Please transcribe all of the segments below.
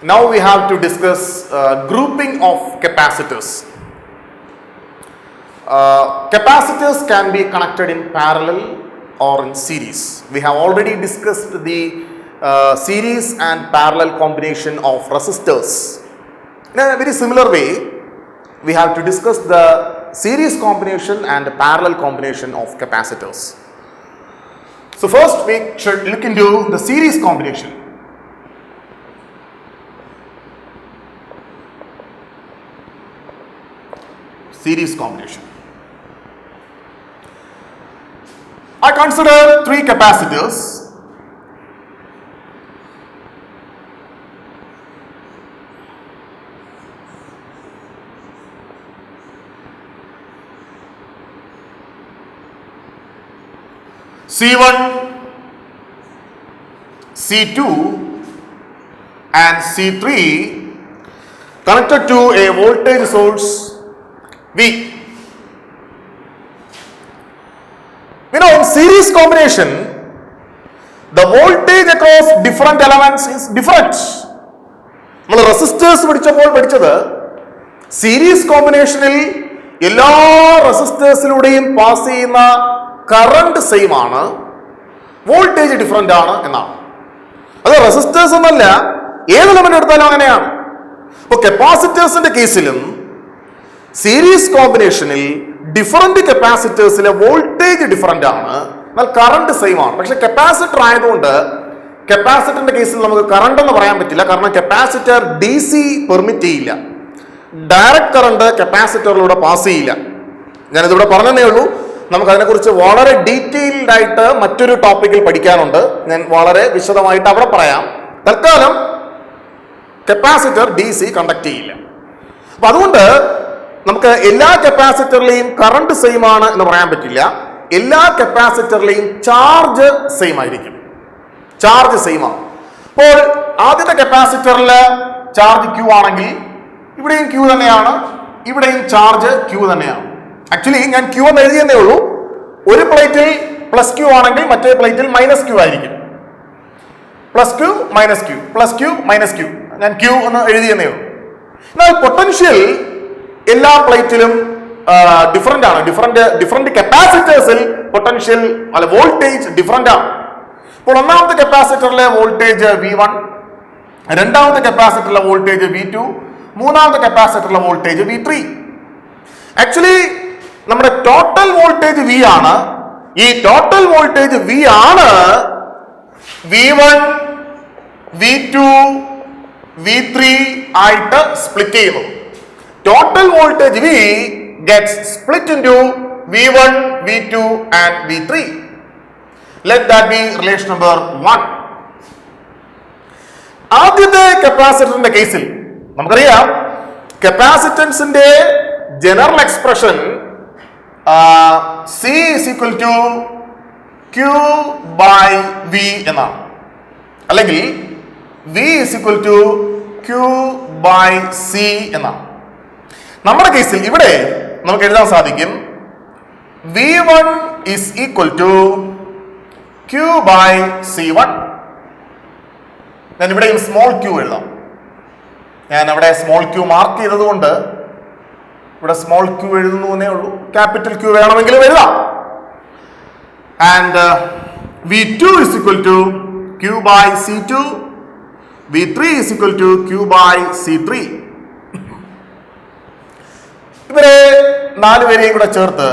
Now we have to discuss grouping of capacitors. Capacitors can be connected in parallel or in series. We have already discussed the series and parallel combination of resistors. In a very similar way, we have to discuss the series combination and the parallel combination of capacitors. So first we should look into the series combination. Series combination. I consider three capacitors. C1, C2 and C3 connected to a voltage source V. You know, in series combination, the voltage across different elements is different. നമ്മൾ resistors പഠിച്ചത് series കോമ്പിനേഷനിൽ എല്ലാ റെസിസ്റ്റേഴ്സിലൂടെയും pass ചെയ്യുന്ന current same ആണ്, voltage different ആണ് എന്നാണ്. അത് resistors എന്നല്ല, ഏത് എലമെന്റ് എടുത്താലും അങ്ങനെയാണ്. അപ്പോൾ കപ്പാസിറ്റേഴ്സിന്റെ കേസിലും സീരീസ് കോമ്പിനേഷനിൽ ഡിഫറൻറ്റ് കപ്പാസിറ്റേഴ്സിലെ വോൾട്ടേജ് ഡിഫറൻ്റ് ആണ്, എന്നാൽ കറണ്ട് സെയിം ആണ്. പക്ഷെ കപ്പാസിറ്റർ ആയതുകൊണ്ട് കപ്പാസിറ്ററിന്റെ കേസിൽ നമുക്ക് കറണ്ട് എന്ന് പറയാൻ പറ്റില്ല, കാരണം കപ്പാസിറ്റർ ഡി സി പെർമിറ്റ് ചെയ്യില്ല, ഡയറക്റ്റ് കറണ്ട് കപ്പാസിറ്ററിലൂടെ പാസ് ചെയ്യില്ല. ഞാനിതിവിടെ പറഞ്ഞതേ ഉള്ളൂ. നമുക്ക് അതിനെക്കുറിച്ച് വളരെ ഡീറ്റെയിൽഡ് ആയിട്ട് മറ്റൊരു ടോപ്പിക്കിൽ പഠിക്കാനുണ്ട്. ഞാൻ വളരെ വിശദമായിട്ട് അവിടെ പറയാം. തൽക്കാലം കപ്പാസിറ്റർ ഡി സി കണ്ടക്ട് ചെയ്യില്ല. അപ്പൊ അതുകൊണ്ട് നമുക്ക് എല്ലാ കപ്പാസിറ്ററിലെയും കറണ്ട് സെയിം ആണ് എന്ന് പറയാൻ പറ്റില്ല. എല്ലാ കപ്പാസിറ്ററിലെയും ചാർജ് സെയിം ആയിരിക്കും, ചാർജ് സെയിം ആണ്. അപ്പോൾ ആദ്യത്തെ കപ്പാസിറ്ററിൽ ചാർജ് ക്യൂ ആണെങ്കിൽ ഇവിടെയും ക്യൂ തന്നെയാണ്, ഇവിടെയും ചാർജ് ക്യൂ തന്നെയാണ്. ആക്ച്വലി ഞാൻ ക്യൂ എന്ന് എഴുതിയെന്നേ ഉള്ളൂ. ഒരു പ്ലേറ്റിൽ പ്ലസ് ക്യൂ ആണെങ്കിൽ മറ്റേ പ്ലേറ്റിൽ മൈനസ് ക്യൂ ആയിരിക്കും. Plus Q minus Q, plus Q minus Q, ഞാൻ ക്യൂ എന്ന് എഴുതിയെന്നേ ഉള്ളൂ. എന്നാൽ പൊട്ടൻഷ്യൽ എല്ലാ പ്ലേറ്റിലും ഡിഫറൻ്റ് ആണ്. ഡിഫറെന്റ് കപ്പാസിറ്റേഴ്സിൽ പൊട്ടൻഷ്യൽ അല്ല വോൾട്ടേജ് ഡിഫറൻ്റ് ആണ്. ഇപ്പോൾ ഒന്നാമത്തെ കപ്പാസിറ്ററിലെ വോൾട്ടേജ് V1, രണ്ടാമത്തെ കപ്പാസിറ്ററിലെ വോൾട്ടേജ് V2, മൂന്നാമത്തെ കപ്പാസിറ്ററിലെ വോൾട്ടേജ് V3. ആക്ച്വലി നമ്മുടെ ടോട്ടൽ വോൾട്ടേജ് V ആണ്. ഈ ടോട്ടൽ വോൾട്ടേജ് V ആണ് V1, V2, V3 ആയിട്ട് സ്പ്ലിറ്റ് ചെയ്യുന്നു. Total voltage V gets split into V1, V2 and V3. Let that be relation number 1. ആദ്യത്തെ കപ്പാസിറ്ററിന്റെ കേസിൽ നമുക്കറിയാം കപ്പാസിറ്റൻസിന്റെ general expression C is equal to Q by V എന്നാണ്, അല്ലെങ്കിൽ V is equal to Q by C എന്നാണ്. നമ്മുടെ കേസിൽ ഇവിടെ നമുക്ക് എഴുതാൻ സാധിക്കും V1 is equal to Q by C1. ഞാൻ ഇവിടെയും സ്മോൾ ക്യൂ എഴുതാം. ഞാൻ അവിടെ സ്മോൾ ക്യൂ മാർക്ക് ചെയ്തത് കൊണ്ട് ഇവിടെ സ്മോൾ ക്യൂ എഴുതുന്നു എന്നേ ഉള്ളൂ. ക്യാപിറ്റൽ ക്യൂ വേണമെങ്കിലും എഴുതാം. And V2 is equal to Q by C2, V3 is equal to Q by C3. ഇവരെ നാലുപേരെയും കൂടെ ചേർത്ത്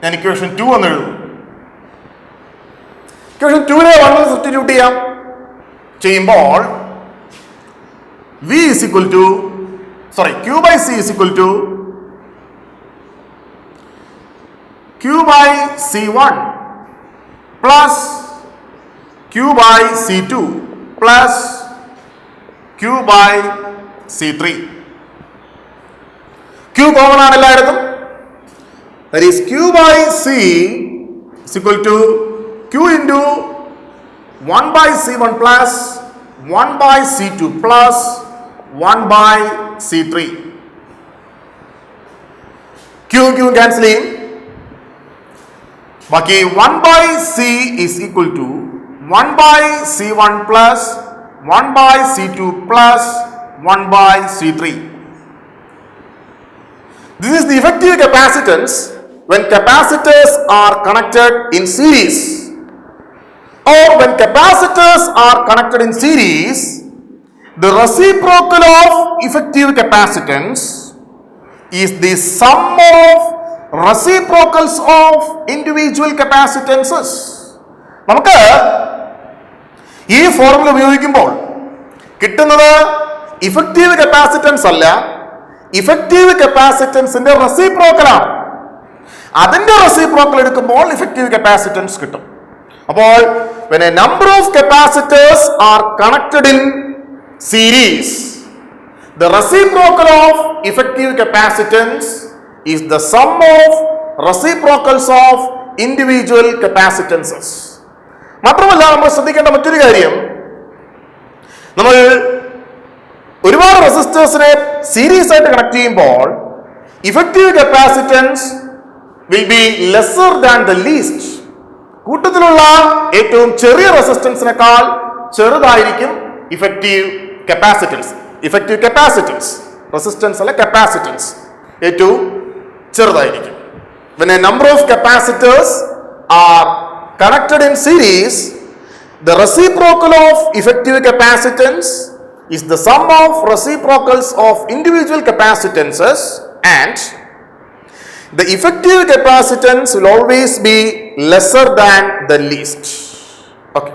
ഞാൻ ഇക്വേഷൻ 2 എന്ന് എഴുതും. ഇക്വേഷൻ 2നെ 1 സബ്സ്റ്റിറ്റ്യൂട്ട് ചെയ്യുമ്പോൾ Q by C is equal to Q by C1 plus Q by C2 plus Q by C3. Q common ആണ് എല്ലായിടത്തും. That is Q by C is equal to Q into 1 by C1 plus 1 by C2 plus 1 by C3. Q cancel ചെയ്യും. ബാക്കി 1 by C is equal to 1 by C1 plus 1 by C2 plus 1 by C3. This is the effective capacitance when capacitors are connected in series, or when capacitors are connected in series, the reciprocal of effective capacitance is the sum of reciprocals of individual capacitances. നമുക്ക് ഈ formula ഉപയോഗിക്കുമ്പോൾ കിട്ടുന്നത് effective capacitance അല്ല, effective കപ്പാസിറ്റൻസിന്റെ റെസിപ്രോക്കലാണ്. അതിന്റെ reciprocal എടുക്കുമ്പോൾ effective capacitance കിട്ടും. അപ്പോൾ when a number of capacitors are connected in series, the reciprocal of effective capacitance is the sum of reciprocals of individual capacitances. മാത്രമല്ല നമ്മൾ ശ്രദ്ധിക്കേണ്ട മറ്റൊരു കാര്യം, നമ്മൾ ഒരുപാട് റെസിസ്റ്റേഴ്സിനെ സീരീസ് ആയിട്ട് കണക്ട് ചെയ്യുമ്പോൾ effective capacitance will be lesser than the least. കൂട്ടത്തിലുള്ള ഏറ്റവും ചെറിയ റെസിസ്റ്റൻസിനേക്കാൾ ചെറുതായിരിക്കും effective capacitance. Effective capacitance, resistance അല്ല കപ്പാസിറ്റൻസ്, ഏറ്റവും ചെറുതായിരിക്കും. When a number of capacitors are connected in series, the reciprocal of effective capacitance is the sum of reciprocals of individual capacitances, and the effective capacitance will always be lesser than the least. Okay.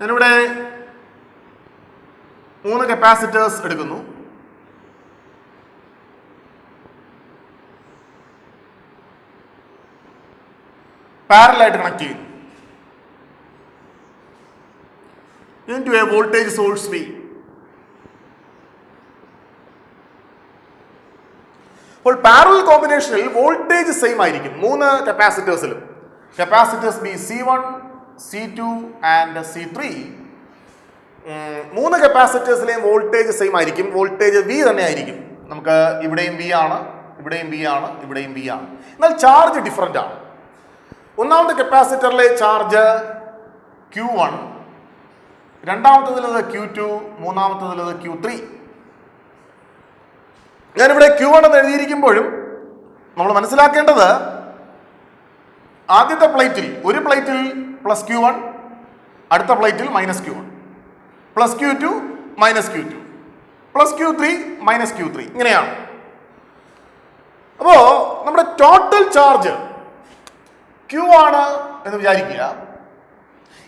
ഞാനിവിടെ 3 capacitors എടുക്കുന്നു. Parallel connect ചെയ്യുന്നു. into a voltage source V. അപ്പോൾ പാരലൽ കോമ്പിനേഷനിൽ voltage same ആയിരിക്കും 3 കപ്പാസിറ്റേഴ്സിലും. Capacitors be C1, C2 and C3. 3 കപ്പാസിറ്റേഴ്സിലെയും voltage same ആയിരിക്കും. വോൾട്ടേജ് V തന്നെ ആയിരിക്കും. നമുക്ക് ഇവിടെയും V ആണ്, ഇവിടെയും V ആണ്, ഇവിടെയും V ആണ്. എന്നാൽ ചാർജ് ഡിഫറൻ്റ് ആണ്. ഒന്നാമത്തെ കപ്പാസിറ്ററിലെ ചാർജ് Q1, രണ്ടാമത്തേതിലത് Q2, മൂന്നാമത്തേതിലത് Q3. ഞാനിവിടെ Q1 എന്ന് എഴുതിയിരിക്കുമ്പോഴും നമ്മൾ മനസ്സിലാക്കേണ്ടത് ആദ്യത്തെ പ്ലേറ്റിൽ ഒരു പ്ലേറ്റിൽ പ്ലസ് Q1, അടുത്ത പ്ലേറ്റിൽ minus Q1, plus Q2 minus Q2, plus Q3 minus Q3, ഇങ്ങനെയാണ്. അപ്പോ നമ്മുടെ ടോട്ടൽ ചാർജ് Q ആണ് എന്ന് വിചാരിക്കുക.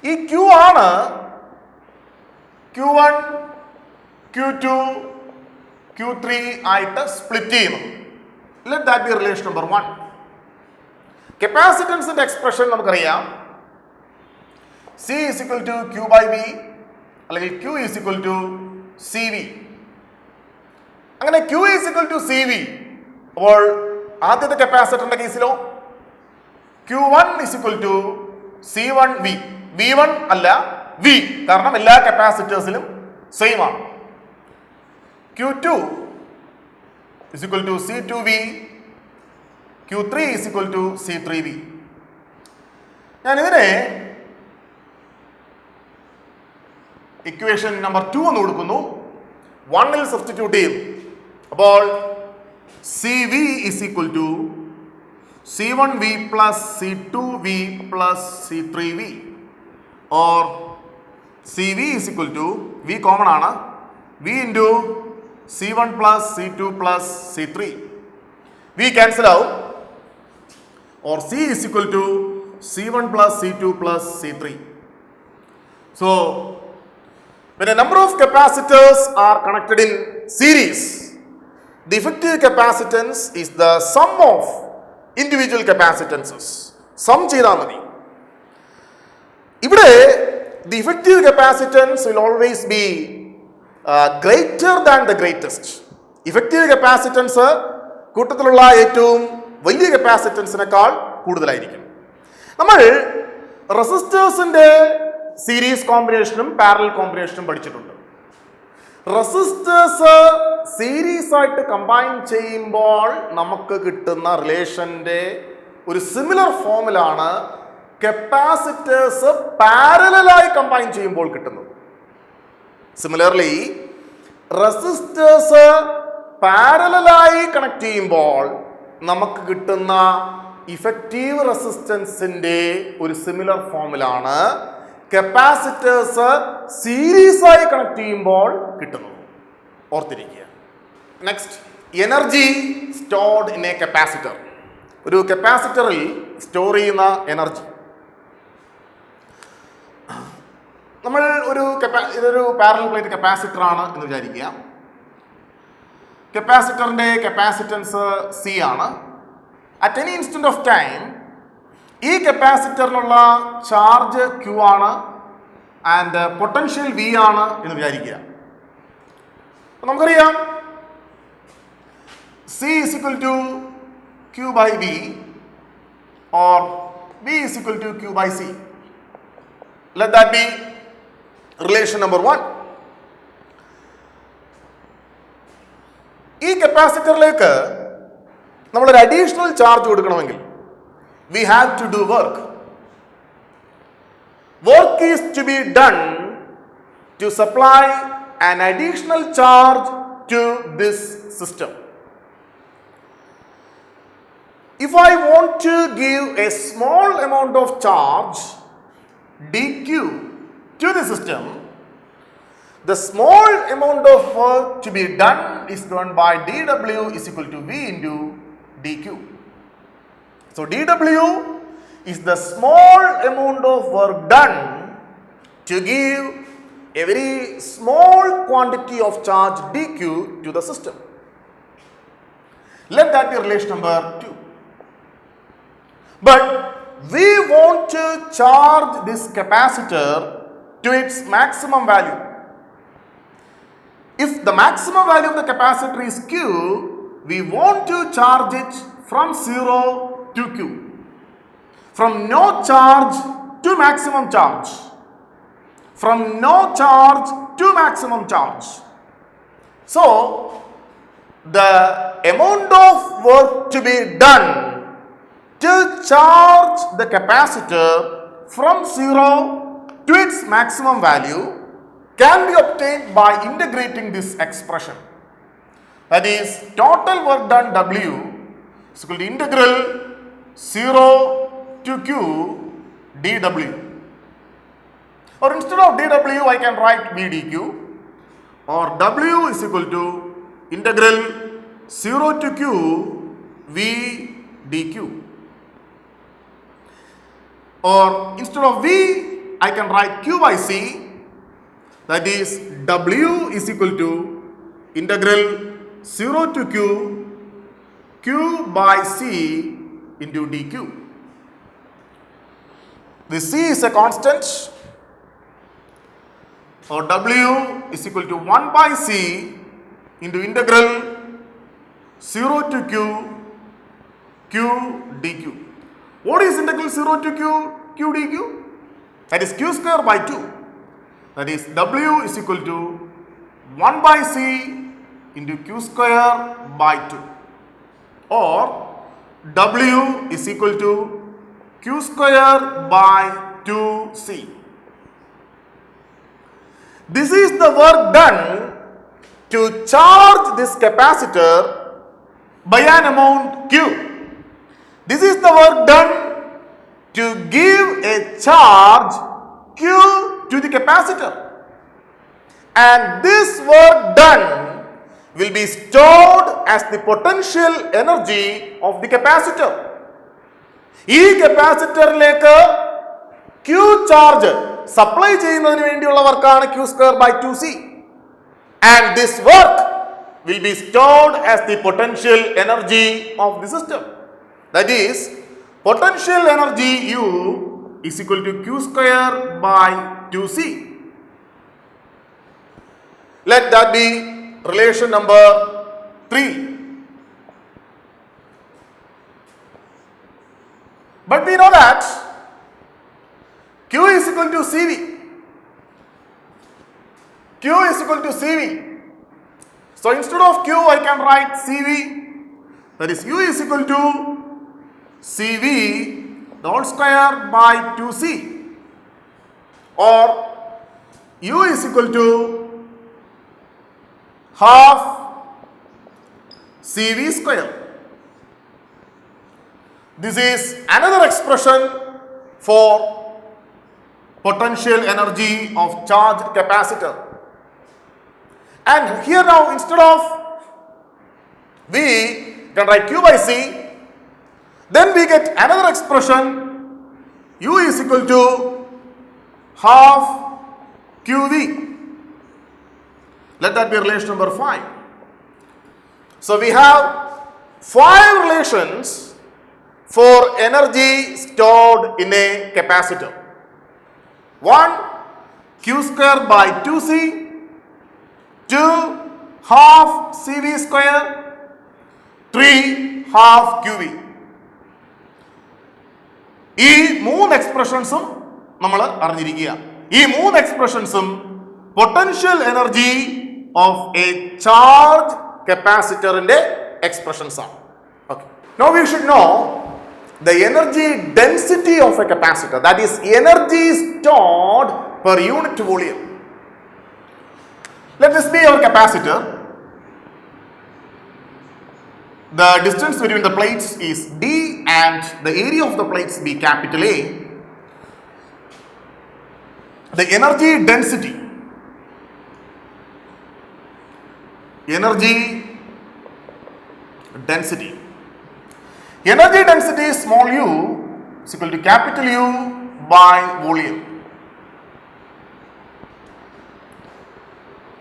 ഈ Q ആണ് Q1, Q2, Q3 ആയിട്ട് സ്പ്ലിറ്റ് ചെയ്യുന്നു. Let that be relation number 1. കപ്പാസിറ്റൻസിന്റെ എക്സ്പ്രഷൻ നമുക്കറിയാം. C is equal to Q by V, അല്ലെങ്കിൽ Q is equal to CV. അങ്ങനെ Q is equal to CV. അപ്പോൾ ആദ്യത്തെ കപ്പാസിറ്ററിന്റെ കേസിലോ Q1 is equal to C1V. V1 അല്ല V, കാരണം എല്ലാ കപ്പാസിറ്റേഴ്സിലും സെയിം ആണ്. Q2 is equal to C2V. Q3 is equal to C3V. ഞാൻ ഇതിനെ ഇക്വേഷൻ നമ്പർ 2 എന്ന് കൊടുക്കുന്നു. 1ൽ സബ്സ്റ്റിറ്റ്യൂട്ട് ചെയ്യും. അപ്പോൾ CV is equal to C1V plus C2V plus C3V, or CV is equal to V common ആണ്, V into C1 plus C2 plus C3. V cancel out, or C is equal to C1 plus C2 plus C3. So when a number of capacitors are connected in series, the effective capacitance is the sum of individual capacitances. Sum ചെയ്താൽ മതി. ഇവിടെ the effective capacitance will always be greater than the greatest. Effective capacitance കൂട്ടത്തിലുള്ള ഏറ്റവും വലിയ കപ്പാസിറ്റൻസിനേക്കാൾ കൂടുതലായിരിക്കും. നമ്മൾ റെസിസ്റ്റേഴ്സിന്റെ series കോമ്പിനേഷനും parallel കോമ്പിനേഷനും പഠിച്ചിട്ടുണ്ട്. റെസിസ്റ്റേഴ്സ് സീരീസ് ആയിട്ട് കമ്പൈൻ ചെയ്യുമ്പോൾ നമുക്ക് കിട്ടുന്ന റിലേഷന്റെ ഒരു സിമിലർ ഫോമിലാണ് കപ്പാസിറ്റേഴ്സ് പാരലലായി കമ്പൈൻ ചെയ്യുമ്പോൾ കിട്ടുന്നത്. സിമിലർലി റെസിസ്റ്റേഴ്സ് പാരലലായി കണക്ട് ചെയ്യുമ്പോൾ നമുക്ക് കിട്ടുന്ന ഇഫക്റ്റീവ് റെസിസ്റ്റൻസിന്റെ ഒരു സിമിലർ ഫോമിലാണ് കപ്പാസിറ്റേഴ്സ് സീരീസ് ആയി കണക്ട് ചെയ്യുമ്പോൾ കിട്ടുന്നത്. ഓർത്തിരിക്കുക. Next, energy stored in A capacitor. ഒരു കപ്പാസിറ്ററിൽ സ്റ്റോർ ചെയ്യുന്ന എനർജി. നമ്മൾ ഇതൊരു പാരലൽ പ്ലേറ്റ് കപ്പാസിറ്റർ ആണ് എന്ന് വിചാരിക്കുക. കപ്പാസിറ്ററിന്റെ കപ്പാസിറ്റൻസ് സി ആണ്. At any instant of time ഈ കപ്പാസിറ്ററിനുള്ള ചാർജ് ക്യൂ ആണ് ആൻഡ് പൊട്ടൻഷ്യൽ വി ആണ് എന്ന് വിചാരിക്കുക. നമുക്കറിയാം C is equal to Q by V or V is equal to Q by C. Let that be relation number 1. ഈ കപ്പാസിറ്ററിലേക്ക് നമ്മളൊരു അഡീഷണൽ ചാർജ് കൊടുക്കണമെങ്കിൽ we have to do work. Work is to be done to supply an additional charge to this system. If I want to give a small amount of charge dq to the system, the small amount of work to be done is done by dw is equal to v into dq. So dw is the small amount of work done to give a very small quantity of charge dq to the system. Let that be relation number 2. But we want to charge this capacitor to its maximum value. If the maximum value of the capacitor is q, we want to charge it from 0 to q, from no charge to maximum charge, from no charge to maximum charge. So the amount of work to be done to charge the capacitor from 0 to its maximum value can be obtained by integrating this expression. That is, total work done W is equal to integral 0 to q dw. Or instead of dw, I can write v dq, or w is equal to integral 0 to q v dq. Or instead of v, I can write q by c, that is w is equal to integral 0 to q by c into dq. This c is a constant, or w is equal to 1 by c into integral 0 to q dq. What is integral 0 to q dq? That is q square by 2. That is w is equal to 1 by c into q square by 2. Or w is equal to q square by 2c. This is the work done to charge this capacitor by an amount q. This is the work done to give a charge q to the capacitor. And this work done will be stored as the potential energy of the capacitor. ഈ കപ്പാസിറ്ററിലേക്ക് Q charge supply ചെയ്യുന്നതിന് വേണ്ടിയുള്ള വർക്കാണ് q square by 2c. And this work will be stored as the potential energy of the system. That is, potential energy U is equal to q square by 2c. Let that be relation number 3. But we know that Q is equal to CV. Q is equal to CV. So instead of Q, I can write CV. That is, U is equal to CV the whole square by 2C. Or U is equal to half CV square. This is another expression for potential energy of charged capacitor. And here now, instead of V, can write Q by C. Then we get another expression, U is equal to half QV. Let that be relation number 5. So we have 5 relations for energy stored in a capacitor. 1, Q square by 2C. 2, half CV square. 3, half QV. ഈ 3 എക്സ്പ്രഷൻസും നമ്മൾ അറിഞ്ഞിരിക്കുക. ഈ 3 എക്സ്പ്രഷൻസും potential energy of a charge കപ്പാസിറ്ററിന്റെ expressions ആണ്. Okay. Now we should know the energy density of a capacitor, that is energy stored per unit volume. Let this be our capacitor. The distance between the plates is D and the area of the plates be capital A. The energy density is small u is equal to capital U by volume.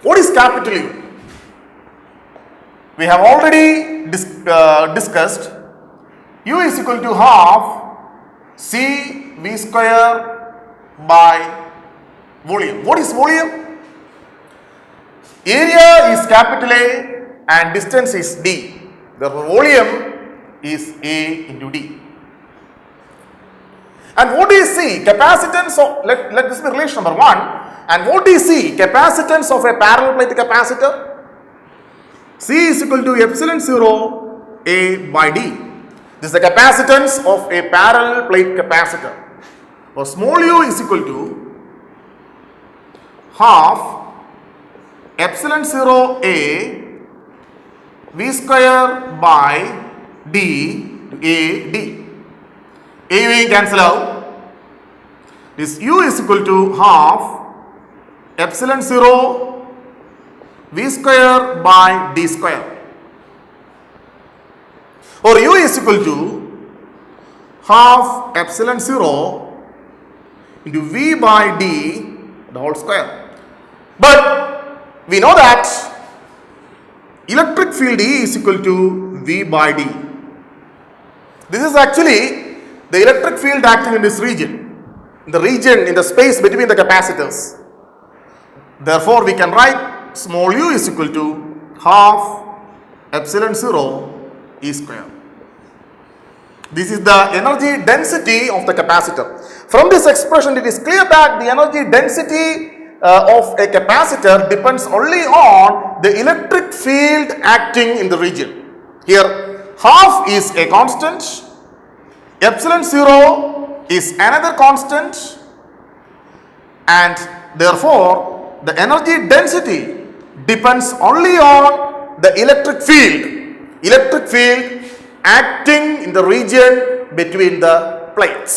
What is capital U? We have already discussed U is equal to half C V square by volume. What is volume? Area is capital A and distance is D. Therefore, volume is A into D. And what do you see? Capacitance of, let this be relation number 1. And what do you see? Capacitance of a parallel plate capacitor. C is equal to epsilon 0 A by D. This is the capacitance of a parallel plate capacitor. Or small u is equal to half epsilon 0 A V square by D to A D. A will cancel out. This U is equal to half epsilon 0 V square by D square. Or U is equal to half epsilon 0 into V by D the whole square. But we know that electric field E is equal to V by D. This is actually the electric field acting in this region, in the space between the capacitors. Therefore, we can write small u is equal to half epsilon 0 E square. This is the energy density of the capacitor. From this expression, it is clear that the energy density of a capacitor depends only on the electric field acting in the region. Here, half is a constant, epsilon 0 is another constant, and therefore the energy density depends only on the electric field acting in the region between the plates.